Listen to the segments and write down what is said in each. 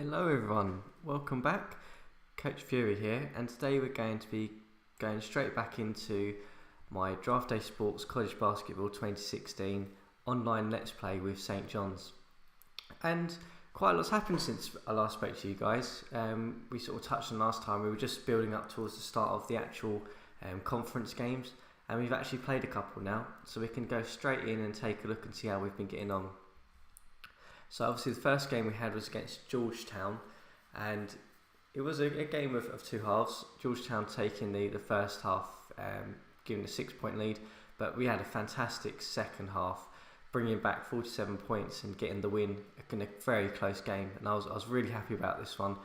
Hello everyone, welcome back. Coach Fury here, and today we're going to be going straight back into my Draft Day Sports College Basketball 2016 online Let's Play with St John's. And quite a lot's happened since I last spoke to you guys. We sort of touched on last time, we were just building up towards the start of the actual conference games, and we've actually played a couple now, so we can go straight in and take a look and see how we've been getting on. So obviously the first game we had was against Georgetown, and it was a game of two halves. Georgetown taking the first half, giving a 6-point lead, but we had a fantastic second half, bringing back 47 points and getting the win in a very close game, and I was really happy about this one.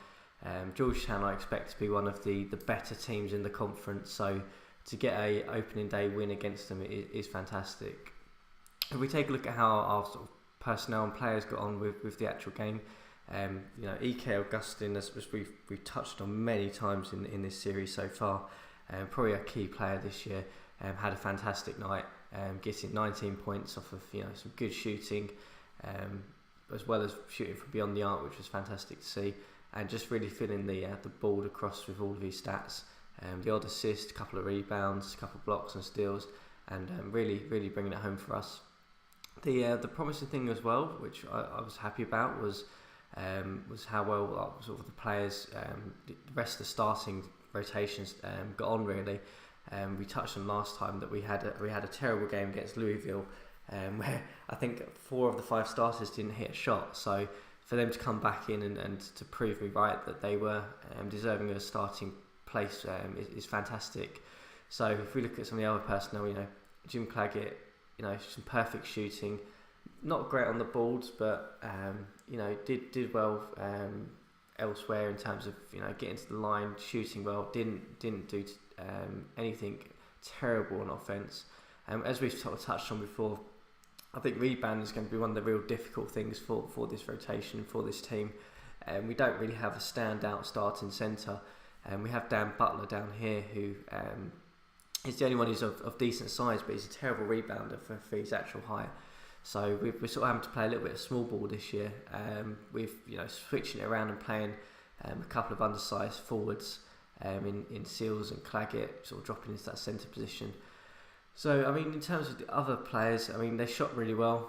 Georgetown I expect to be one of the better teams in the conference, so to get a opening day win against them is fantastic. If we take a look at how our sort of personnel and players got on with the actual game, E.K. Augustine, as we've touched on many times in this series so far, probably a key player this year, had a fantastic night, getting 19 points off of some good shooting, as well as shooting from beyond the arc, which was fantastic to see, and just really filling the board across with all of his stats, the odd assist, a couple of rebounds, a couple of blocks and steals, and really bringing it home for us. The promising thing as well, which I was happy about, was how well sort of the players, the rest of the starting rotations got on really. We touched on last time that we had a terrible game against Louisville, where I think 4 of the 5 starters didn't hit a shot. So for them to come back in and to prove me right that they were deserving of a starting place is fantastic. So if we look at some of the other personnel, Jim Claggett, some perfect shooting, not great on the boards, but did well elsewhere in terms of getting to the line, shooting well. Didn't do anything terrible on offense. As we've sort of touched on before, I think rebound is going to be one of the real difficult things for this rotation, for this team. We don't really have a standout starting centre. We have Dan Butler down here who he's the only one who's of decent size, but he's a terrible rebounder for his actual height. So we're sort of having to play a little bit of small ball this year. We've switching it around and playing a couple of undersized forwards in Seals and Claggett, sort of dropping into that centre position. So in terms of the other players, they shot really well.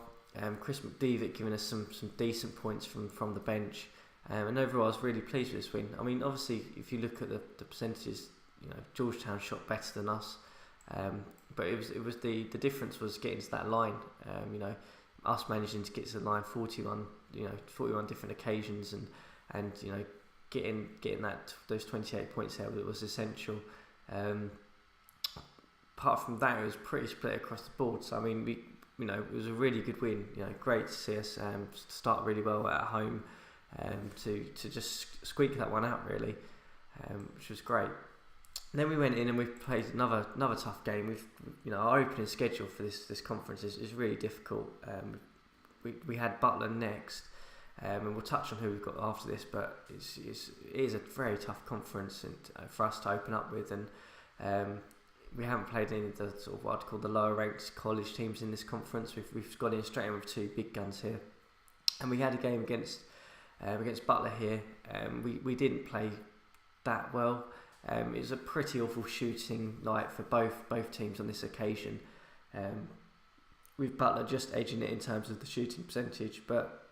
Chris McDevitt giving us some decent points from the bench, and overall I was really pleased with this win. Obviously if you look at the percentages, Georgetown shot better than us, but it was the difference was getting to that line. Us managing to get to the line 41 different occasions, and getting those 28 points there was essential. Apart from that, it was pretty split across the board. So it was a really good win. Great to see us start really well at home, to just squeak that one out really, which was great. And then we went in and we played another tough game. Our opening schedule for this conference is really difficult. We had Butler next, and we'll touch on who we've got after this. But it is a very tough conference and for us to open up with, and we haven't played any of the sort of what I'd call the lower ranked college teams in this conference. We've got in straight in with 2 big guns here, and we had a game against Butler here. We didn't play that well. It was a pretty awful shooting night for both teams on this occasion, with Butler just edging it in terms of the shooting percentage. But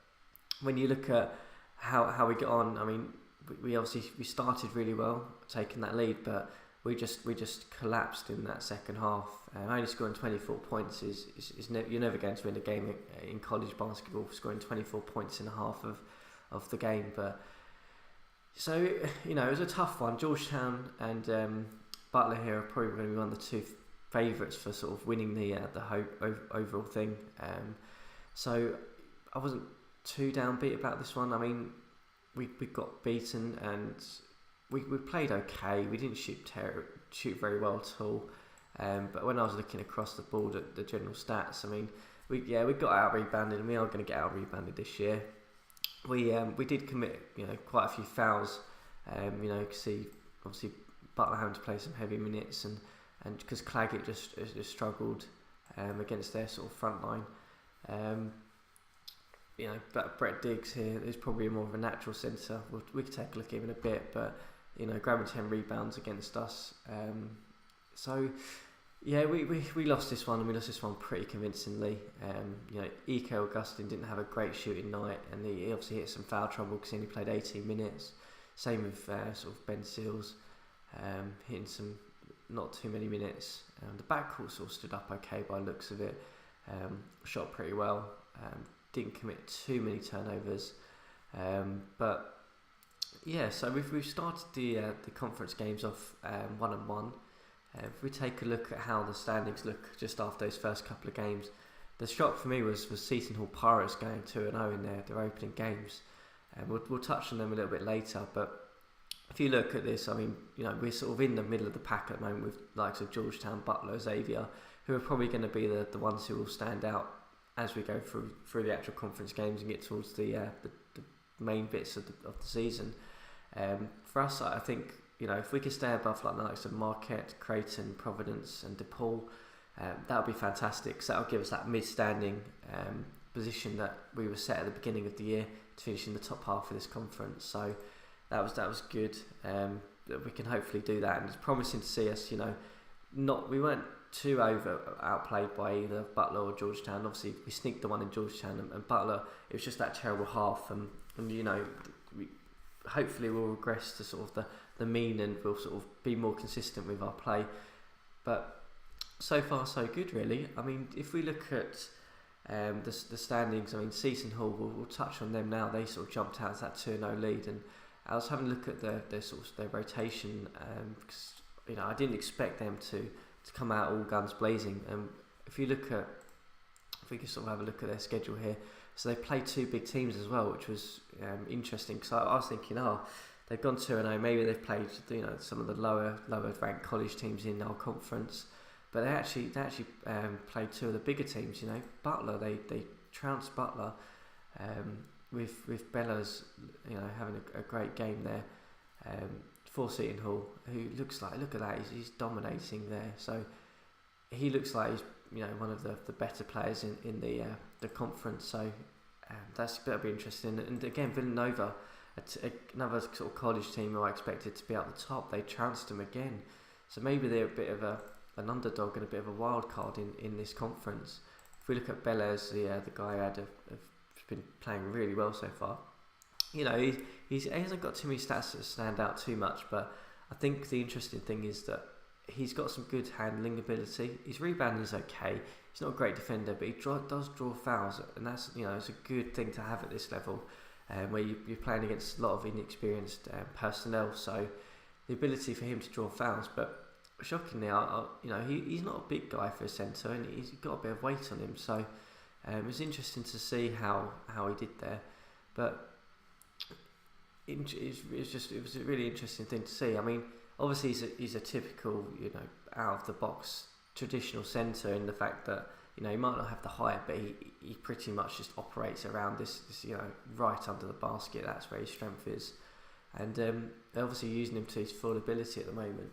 when you look at how we got on, we obviously started really well, taking that lead, but we just collapsed in that second half. Only scoring 24 points you're never going to win a game in college basketball scoring 24 points in a half of the game. But so it was a tough one. Georgetown and Butler here are probably going to be one of the 2 favourites for sort of winning the overall thing. So I wasn't too downbeat about this one. We got beaten and we played okay. We didn't shoot very well at all. But when I was looking across the board at the general stats, we got out rebounded, and we are going to get out rebounded this year. We did commit quite a few fouls. You can see obviously Butler having to play some heavy minutes, and because Claggett just struggled against their sort of front line. but Brett Diggs here is probably more of a natural centre. We could take a look at him in a bit, but grabbing 10 rebounds against us. So yeah, we lost this one, and we lost this one pretty convincingly. Ike Augustine didn't have a great shooting night, and he obviously hit some foul trouble because he only played 18 minutes. Same with sort of Ben Seals, hitting some not too many minutes. The backcourt sort of stood up okay by the looks of it. Shot pretty well. Didn't commit too many turnovers, but yeah. So we've started the conference games off 1-1. If we take a look at how the standings look just after those first couple of games, the shock for me was Seton Hall Pirates going 2-0 in their opening games. We'll touch on them a little bit later, but if you look at this, I mean, we're sort of in the middle of the pack at the moment with likes of Georgetown, Butler, Xavier, who are probably going to be the ones who will stand out as we go through the actual conference games and get towards the main bits of the season. For us, I think, if we could stay above like the likes of Marquette, Creighton, Providence and DePaul, that would be fantastic, because that would give us that mid-standing position that we were set at the beginning of the year to finish in the top half of this conference. So that was good. That we can hopefully do that, and it's promising to see us. We weren't too outplayed by either Butler or Georgetown. Obviously, we sneaked the one in Georgetown, and Butler, it was just that terrible half, and we hopefully we'll regress to sort of the mean, and we'll sort of be more consistent with our play. But so far so good, really. I mean, if we look at the standings, I mean, Seton Hall, we'll touch on them now. They sort of jumped out as that 2-0 lead, and I was having a look at their rotation, because I didn't expect them to come out all guns blazing. If we can sort of have a look at their schedule here, so they played two big teams as well, which was interesting, because I was thinking, they've gone 2-0, maybe they've played some of the lower ranked college teams in our conference, but they actually played two of the bigger teams. Butler, they trounced Butler, with Bellas having a great game there, for Seton Hall, who look at that, he's dominating there. So he looks like he's one of the better players in the conference. So that'll be interesting. And again, Villanova, another sort of college team who I expected to be at the top, they trounced them again. So maybe they're a bit of an underdog and a bit of a wild card in this conference. If we look at Bellas, the guy who has been playing really well so far. He hasn't got too many stats that stand out too much, but I think the interesting thing is that he's got some good handling ability. His rebounding is okay. He's not a great defender, but he does draw fouls, and that's it's a good thing to have at this level, where you're playing against a lot of inexperienced personnel. So the ability for him to draw fouls, but shockingly, he's not a big guy for a centre, and he's got a bit of weight on him. So it was interesting to see how he did there, but it was a really interesting thing to see. I mean, obviously he's a typical out of the box traditional centre, in the fact that he might not have the height, but he pretty much just operates around this right under the basket. That's where his strength is, and they're obviously using him to his full ability at the moment.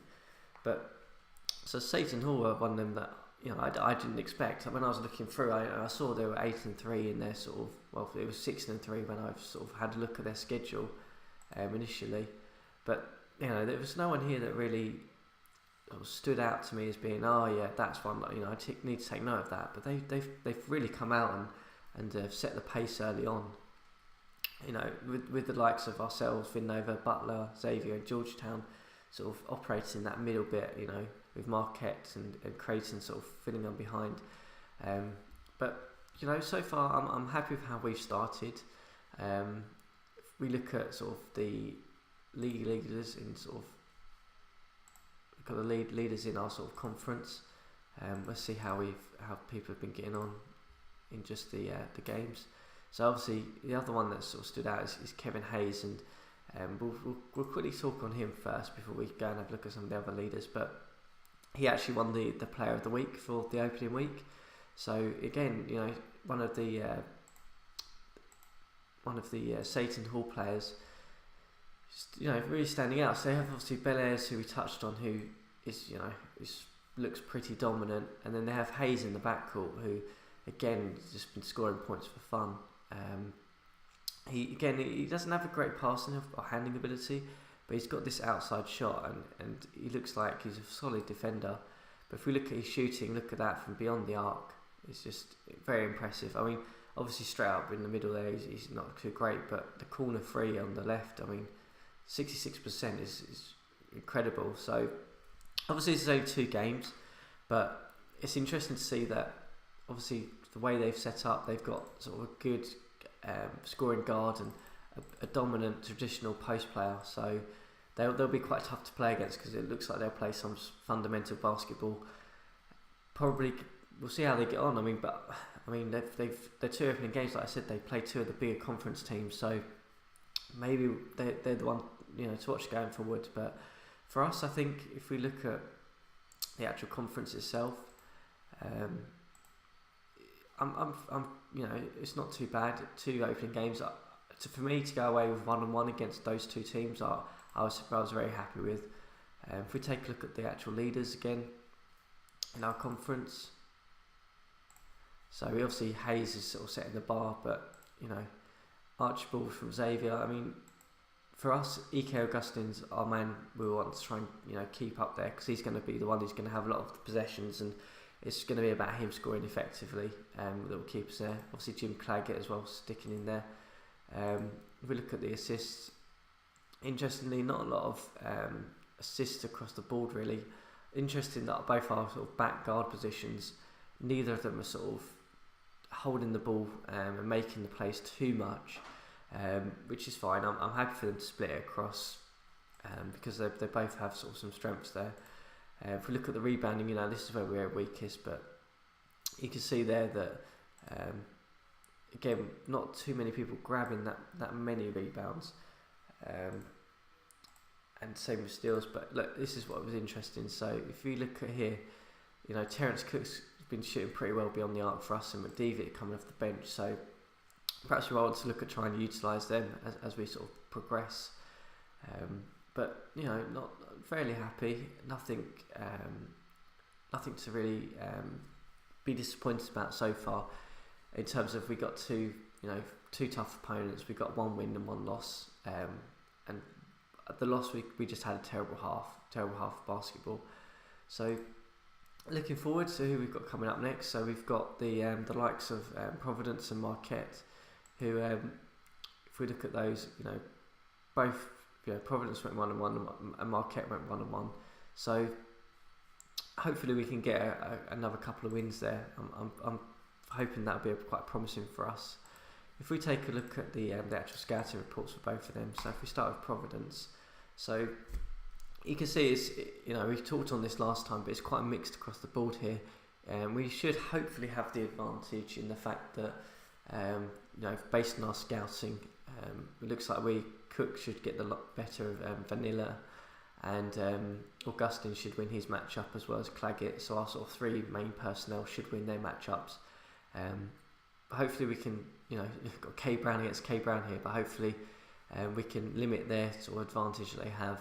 But so Seton Hall are one of them that I didn't expect. When I was looking through, I saw they were 8-3 in their sort of, it was 6-3 when I've sort of had a look at their schedule initially. But there was no one here that really stood out to me as being, that's one. I need to take note of that. But they've really come out and set the pace early on. With the likes of ourselves, Villanova, Butler, Xavier, and Georgetown, sort of operating in that middle bit. With Marquette and Creighton sort of filling on behind. But so far I'm happy with how we've started. We look at sort of the league leaders in sort of, we've got the leaders in our sort of conference. Let's see how people have been getting on in just the games. So obviously the other one that sort of stood out is Kevin Hayes, and we'll quickly talk on him first before we go and have a look at some of the other leaders. But he actually won the Player of the Week for the opening week. So again, one of the Seton Hall players, really standing out. So they have obviously Belair's, who we touched on, who is looks pretty dominant, and then they have Hayes in the backcourt, who again has just been scoring points for fun. He doesn't have a great passing or handling ability, but he's got this outside shot, and he looks like he's a solid defender. But if we look at his shooting, look at that from beyond the arc, it's just very impressive. I mean, obviously straight up in the middle there, he's not too great, but the corner three on the left, I mean, 66% is incredible. So obviously this is only 2 games, but it's interesting to see that obviously the way they've set up, they've got sort of a good scoring guard and a dominant traditional post player. So they'll be quite tough to play against, because it looks like they'll play some fundamental basketball. Probably we'll see how they get on. I mean, they're 2 opening games. Like I said, they play 2 of the bigger conference teams, so maybe they're the one to watch going forward. But for us, I think if we look at the actual conference itself, it's not too bad. 2 opening games. For me to go away with 1-1 against those 2 teams, I was very happy with. If we take a look at the actual leaders again in our conference, so obviously Hayes is sort of setting the bar, but Archibald from Xavier. I mean, for us, Ike Augustine's our man. We want to try and keep up there, because he's going to be the one who's going to have a lot of the possessions, and it's going to be about him scoring effectively. That will keep us there. Obviously Jim Claggett as well, sticking in there. If we look at the assists, interestingly, not a lot of assists across the board really. Interesting that both our sort of back guard positions, neither of them are sort of holding the ball and making the plays too much, which is fine. I'm happy for them to split it across, because they both have sort of some strengths there. If we look at the rebounding, this is where we're weakest, but you can see there that again, not too many people grabbing that many rebounds, and same with steals. But look, this is what was interesting. So if you look at here, Terence Cook's been shooting pretty well beyond the arc for us, and McDevitt coming off the bench. So perhaps we want to look at trying to utilise them as we sort of progress. But not fairly happy. Nothing to really be disappointed about so far. In terms of, we got 2 tough opponents. We got 1 win and 1 loss. And at the loss, we just had a terrible half of basketball. So looking forward to who we've got coming up next. So we've got the likes of Providence and Marquette, who if we look at those, both Providence went 1-1 and Marquette went 1-1. So hopefully we can get another couple of wins there. I'm hoping that'll be quite promising for us. If we take a look at the actual scouting reports for both of them, so if we start with Providence, so you can see we talked on this last time, but it's quite mixed across the board here. We should hopefully have the advantage in the fact that based on our scouting, it looks like Cook should get the lot better of Vanilla, and Augustine should win his matchup as well as Claggett. So our sort of 3 main personnel should win their matchups. Hopefully we can, you've got K Brown against K Brown here, but hopefully we can limit their sort of advantage that they have.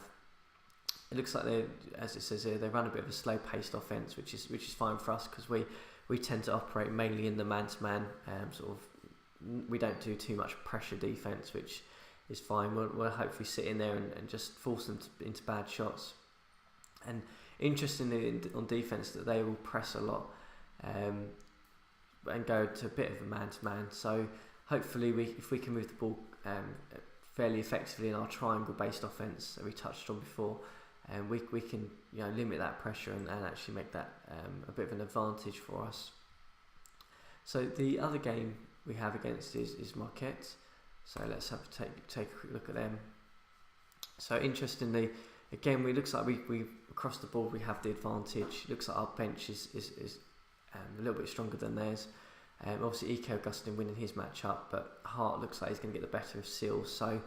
It looks like they, as it says here, they run a bit of a slow-paced offense, which is fine for us, because we tend to operate mainly in the man-to-man sort of. We don't do too much pressure defense, which is fine. We'll hopefully sit in there and just force them into bad shots. And interestingly, on defense, that they will press a lot and go to a bit of a man-to-man. So hopefully, if we can move the ball fairly effectively in our triangle-based offense that we touched on before, we can limit that pressure and actually make that a bit of an advantage for us. So the other game we have against is Marquette. So let's take a quick look at them. So interestingly, again, it looks like we across the board we have the advantage. It looks like our bench is a little bit stronger than theirs. Obviously, Ike Augustine winning his matchup, but Hart looks like he's going to get the better of Seals. So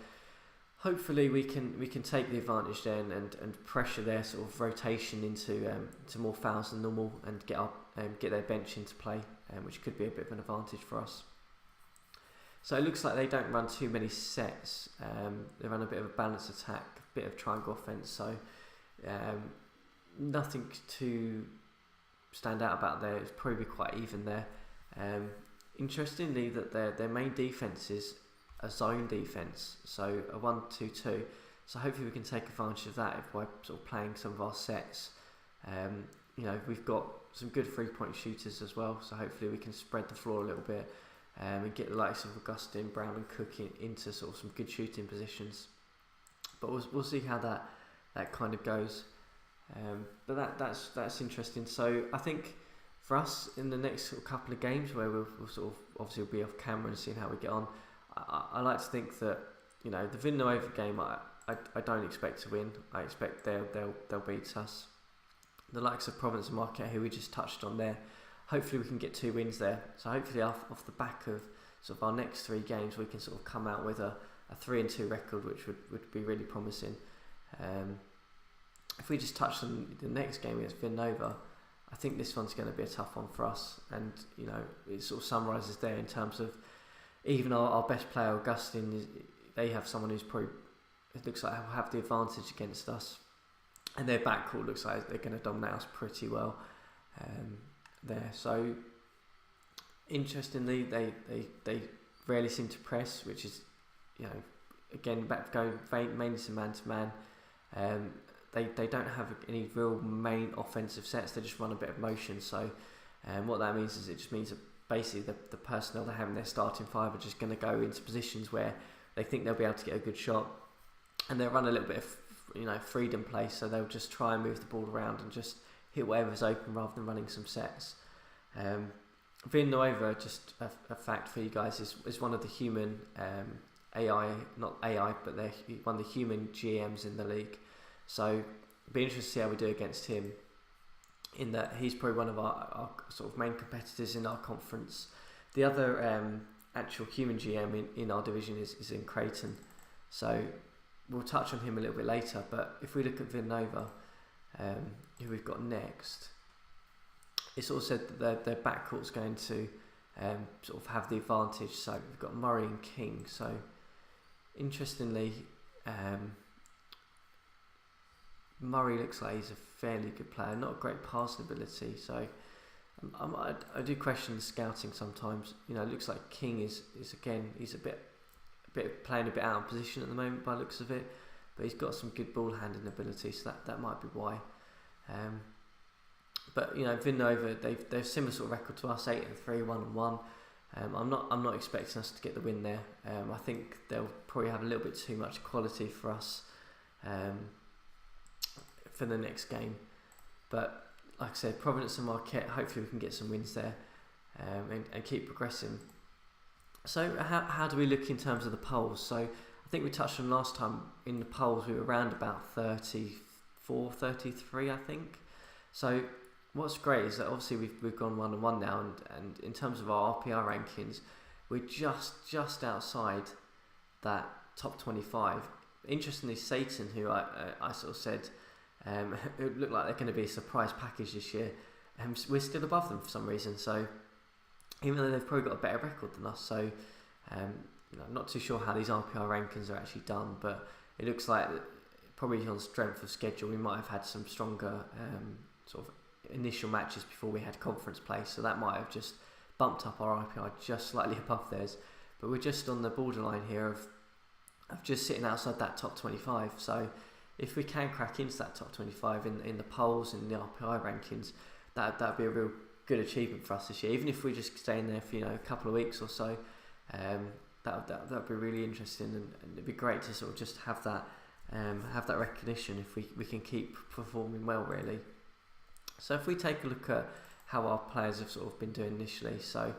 hopefully we can take the advantage there and pressure their sort of rotation into more fouls than normal, and get their bench into play, which could be a bit of an advantage for us. So it looks like they don't run too many sets. They run a bit of a balanced attack, a bit of triangle offense. So nothing to stand out about there. It's probably quite even there. Interestingly, that their main defence is a zone defence, so a 1-2-2. So hopefully we can take advantage of that if we're sort of playing some of our sets. We've got some good 3-point shooters as well, so hopefully we can spread the floor a little bit and get the likes of Augustine, Brown and Cook into sort of some good shooting positions. But we'll see how that kind of goes. But that's interesting. So I think for us in the next sort of couple of games where we'll sort of obviously we'll be off camera and seeing how we get on, I like to think that the Villanova game I don't expect to win. I expect they'll beat us. The likes of Providence and Marquette, who we just touched on there, hopefully we can get 2 wins there. So hopefully off the back of sort of our next 3 games, we can sort of come out with a 3-2 record, which would be really promising. If we just touch on the next game against Villanova, I think this one's going to be a tough one for us. And it sort of summarises there in terms of even our best player, Augustine, they have someone who's probably, it looks like, will have the advantage against us. And their backcourt looks like they're going to dominate us pretty well there. So interestingly, they rarely seem to press, which is again back going mainly to man. They don't have any real main offensive sets. They just run a bit of motion. So what that means is it just means that basically the personnel they have in their starting 5 are just going to go into positions where they think they'll be able to get a good shot, and they'll run a little bit of freedom play, so they'll just try and move the ball around and just hit whatever's open rather than running some sets. Villanova, just a fact for you guys, is one of the human not AI, but they're one of the human GMs in the league. So it'll be interesting to see how we do against him, in that he's probably one of our sort of main competitors in our conference. The other actual human GM in our division is in Creighton, so we'll touch on him a little bit later. But if we look at Villanova, who we've got next, it's all said that their backcourt's going to sort of have the advantage. So we've got Murray and King. So interestingly, Murray looks like he's a fairly good player, not a great passing ability. So I do question the scouting sometimes. It looks like King is again, he's a bit playing a bit out of position at the moment by the looks of it, but he's got some good ball handling ability, so that might be why. But Villanova, they've similar sort of record to us, 8-3, 1-1. I'm not expecting us to get the win there. I think they'll probably have a little bit too much quality for us for the next game. But like I said, Providence and Marquette, hopefully we can get some wins there and keep progressing. So how do we look in terms of the polls? So I think we touched on last time in the polls we were around about 34, 33, I think. So what's great is that obviously we've gone 1-1 now, and in terms of our RPR rankings, we're just outside that top 25. Interestingly, Satan, who I sort of said it looked like they're going to be a surprise package this year, we're still above them for some reason. So even though they've probably got a better record than us, so I'm not too sure how these RPR rankings are actually done, but it looks like probably on strength of schedule we might have had some stronger sort of initial matches before we had conference play, so that might have just bumped up our RPR just slightly above theirs. But we're just on the borderline here of just sitting outside that top 25. So if we can crack into that top 25 in the polls and the RPI rankings, that'd be a real good achievement for us this year. Even if we just stay in there for a couple of weeks or so, that'd be really interesting, and it'd be great to sort of just have that recognition if we can keep performing well, really. So if we take a look at how our players have sort of been doing initially, so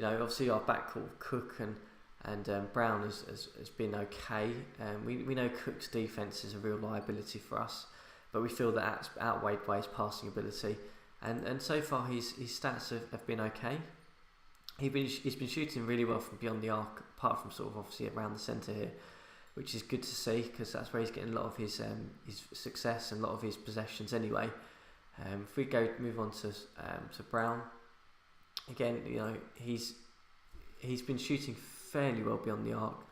obviously our backcourt, Cook and Brown has been okay. We know Cook's defence is a real liability for us, but we feel that's outweighed by his passing ability. And so far his stats have been okay. He's been shooting really well from beyond the arc, apart from sort of obviously around the centre here, which is good to see, because that's where he's getting a lot of his success and a lot of his possessions anyway. If we move on to Brown, again, he's been shooting fairly well beyond the arc,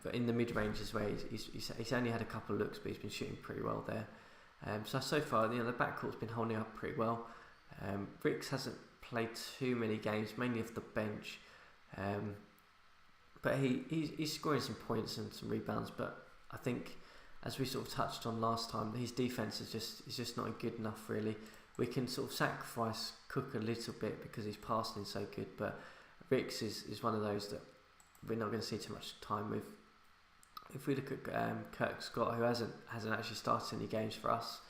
but in the mid ranges where he's only had a couple of looks, but he's been shooting pretty well there. So far, the backcourt's been holding up pretty well. Bricks hasn't played too many games, mainly off the bench. But he's scoring some points and some rebounds. But I think, as we sort of touched on last time, his defense is just not good enough really. We can sort of sacrifice Cook a little bit because his passing is so good, but Ricks is one of those that we're not going to see too much time with. If we look at Kirk Scott, who hasn't actually started any games for us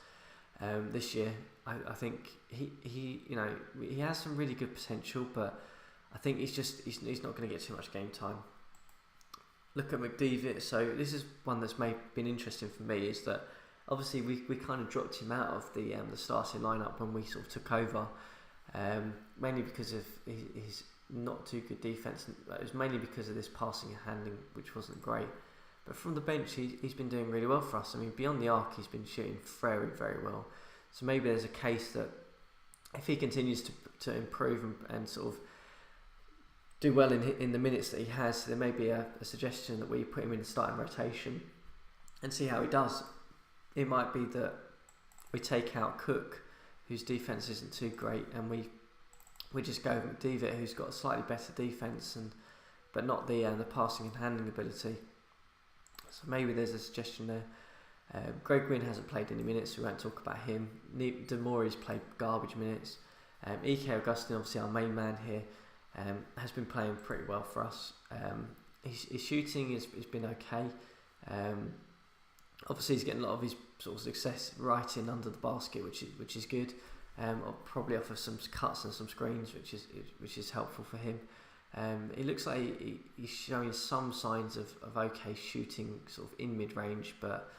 this year, I think he has some really good potential, but I think he's not going to get too much game time. Look at McDavid. So this is one that's been interesting for me, is that obviously we kind of dropped him out of the starting lineup when we sort of took over, mainly because of his not too good defense. It was mainly because of this passing and handling, which wasn't great. But from the bench, he's been doing really well for us. I mean, beyond the arc, he's been shooting very, very well. So maybe there's a case that if he continues to improve and sort of do well in the minutes that he has, there may be a suggestion that we put him in the starting rotation and see how he does. It might be that we take out Cook, whose defense isn't too great, and we just go with McDavid, who's got a slightly better defense but not the passing and handling ability. So maybe there's a suggestion there. Greg Gwynn hasn't played any minutes, so we won't talk about him. Demori's played garbage minutes. Ike Augustin, obviously our main man here, has been playing pretty well for us. His shooting has been okay. Obviously he's getting a lot of his sort of success right in under the basket, which is good. Probably off of some cuts and some screens, which is helpful for him. It looks like he's showing some signs of okay shooting sort of in mid-range, but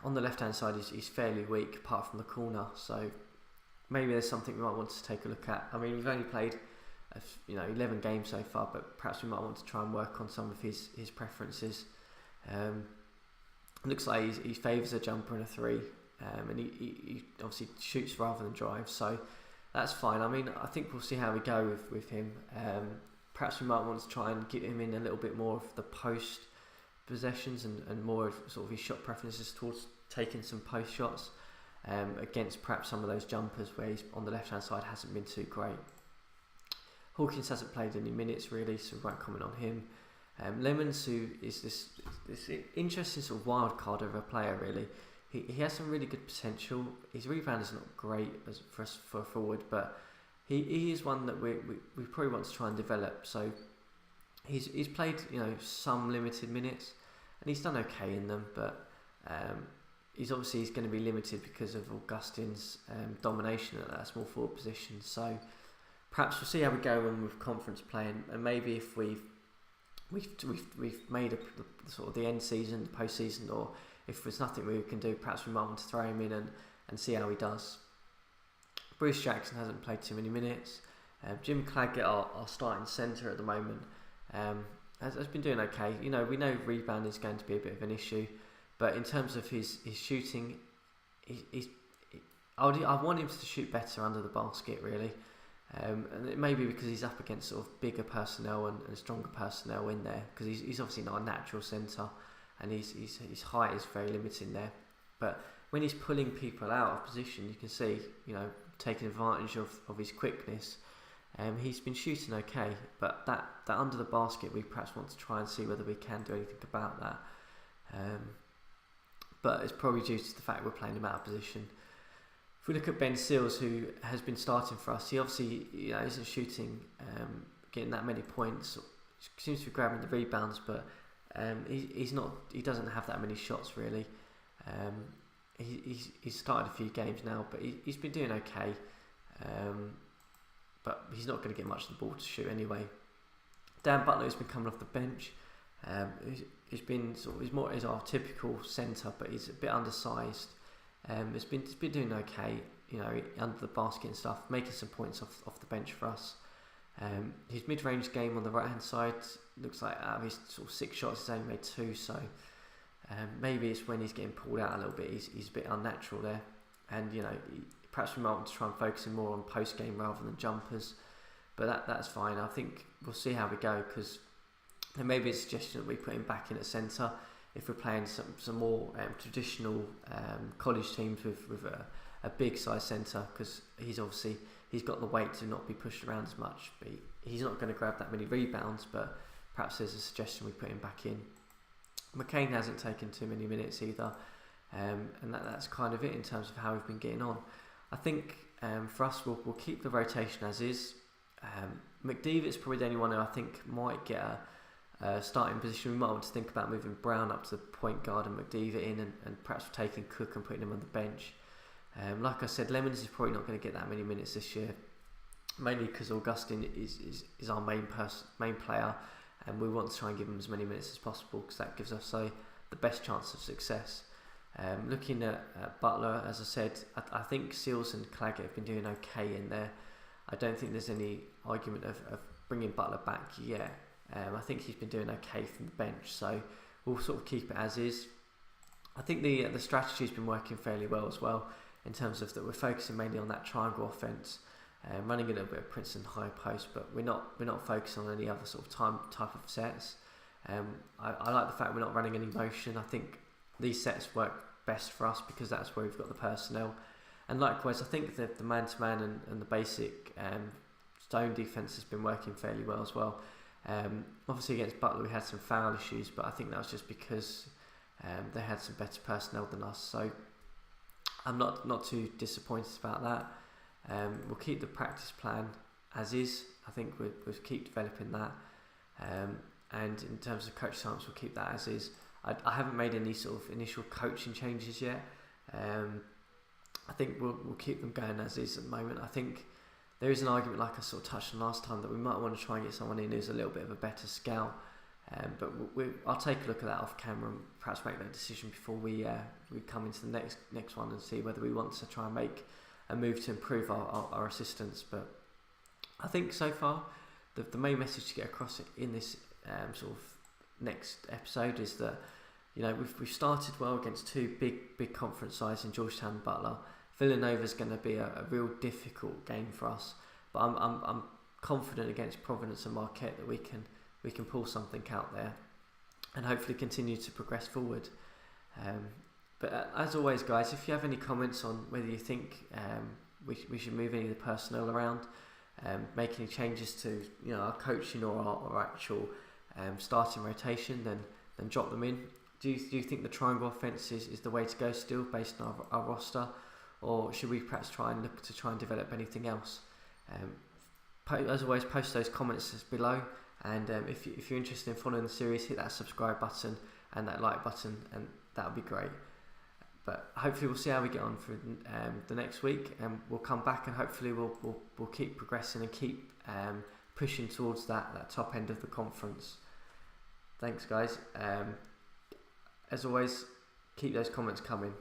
on the left hand side he's fairly weak apart from the corner, so maybe there's something we might want to take a look at. I mean, we've only played 11 games so far, but perhaps we might want to try and work on some of his preferences. It looks like he favours a jumper and a three, and he obviously shoots rather than drives, so that's fine. I mean, I think we'll see how we go with him. Perhaps we might want to try and get him in a little bit more of the post possessions and more of sort of his shot preferences towards taking some post shots, against perhaps some of those jumpers where he's on the left hand side hasn't been too great. Hawkins hasn't played any minutes really, so we won't comment on him. Lemons, who is this interesting sort of wild card of a player really. He has some really good potential. His rebound is not great for us for a forward, but he is one that we probably want to try and develop. So he's played some limited minutes, and he's done okay in them, but he's going to be limited because of Augustin's domination at that small forward position. So perhaps we'll see how we go when with conference playing, and maybe if we've made the sort of the end season, the post season, or if there's nothing we can do, perhaps we might want to throw him in and see how he does. Bruce Jackson hasn't played too many minutes. Jim Claggett, our starting centre at the moment, has been doing okay. We know rebound is going to be a bit of an issue, but in terms of his shooting, I want him to shoot better under the basket really. And it may be because he's up against sort of bigger personnel and stronger personnel in there, because he's obviously not a natural centre, and his height is very limiting there. But when he's pulling people out of position, you can see, taking advantage of his quickness. He's been shooting okay, but that under the basket, we perhaps want to try and see whether we can do anything about that. But it's probably due to the fact we're playing him out of position. If we look at Ben Seals, who has been starting for us, he obviously isn't shooting, getting that many points. Seems to be grabbing the rebounds, but he's not. He doesn't have that many shots really. He's started a few games now, but he's been doing okay. But he's not going to get much of the ball to shoot anyway. Dan Butler has been coming off the bench. He's been he's more as our typical centre, but he's a bit undersized. He's been doing okay, under the basket and stuff, making some points off the bench for us. His mid-range game on the right-hand side looks like out of his sort of 6 shots, he's only made 2. So maybe it's when he's getting pulled out a little bit, he's a bit unnatural there. And perhaps we might want to try and focus him more on post-game rather than jumpers. But that's fine. I think we'll see how we go, because there may be a suggestion that we put him back in at centre if we're playing some more traditional college teams with a big size centre, because he's obviously he's got the weight to not be pushed around as much. But he's not going to grab that many rebounds, but perhaps there's a suggestion we put him back in. McCain hasn't taken too many minutes either, and that's kind of it in terms of how we've been getting on. I think for us, we'll keep the rotation as is. McDevitt's probably the only one who I think might get a starting position. We might want to think about moving Brown up to the point guard and McDevitt in, and perhaps taking Cook and putting him on the bench. Like I said, Lemons is probably not going to get that many minutes this year, mainly because Augustine is our main player, and we want to try and give him as many minutes as possible because that gives us the best chance of success. Looking at Butler, as I said, I think Seals and Claggett have been doing okay in there. I don't think there's any argument of bringing Butler back yet. I think he's been doing okay from the bench, so we'll sort of keep it as is. I think the strategy's been working fairly well as well, in terms of that we're focusing mainly on that triangle offense, running a little bit of Princeton high post, but we're not focusing on any other sort of type of sets. I like the fact we're not running any motion. I think these sets work best for us because that's where we've got the personnel. And likewise, I think that the man-to-man and the basic zone defence has been working fairly well as well. Obviously against Butler we had some foul issues, but I think that was just because they had some better personnel than us. So I'm not too disappointed about that. We'll keep the practice plan as is. I think we'll keep developing that. And in terms of coach science, we'll keep that as is. I haven't made any sort of initial coaching changes yet. I think we'll keep them going as is at the moment. I think there is an argument, like I sort of touched on last time, that we might want to try and get someone in who's a little bit of a better scout. But I'll take a look at that off camera and perhaps make that decision before we come into the next one and see whether we want to try and make a move to improve our assistants. But I think so far the main message to get across in this sort of next episode is that, you know, we've started well against two big conference sides in Georgetown and Butler. Villanova's going to be a real difficult game for us, but I'm confident against Providence and Marquette that we can pull something out there and hopefully continue to progress forward. But as always, guys, if you have any comments on whether you think we should move any of the personnel around, make any changes to, you know, our coaching or our actual starting rotation, then drop them in. Do you think the triangle offense is the way to go still based on our roster, or should we perhaps try and develop anything else? As always, post those comments below, and if you're interested in following the series, hit that subscribe button and that like button, and that would be great. But hopefully we'll see how we get on for the next week, and we'll come back and hopefully we'll keep progressing and keep pushing towards that top end of the conference. Thanks, guys. As always, keep those comments coming.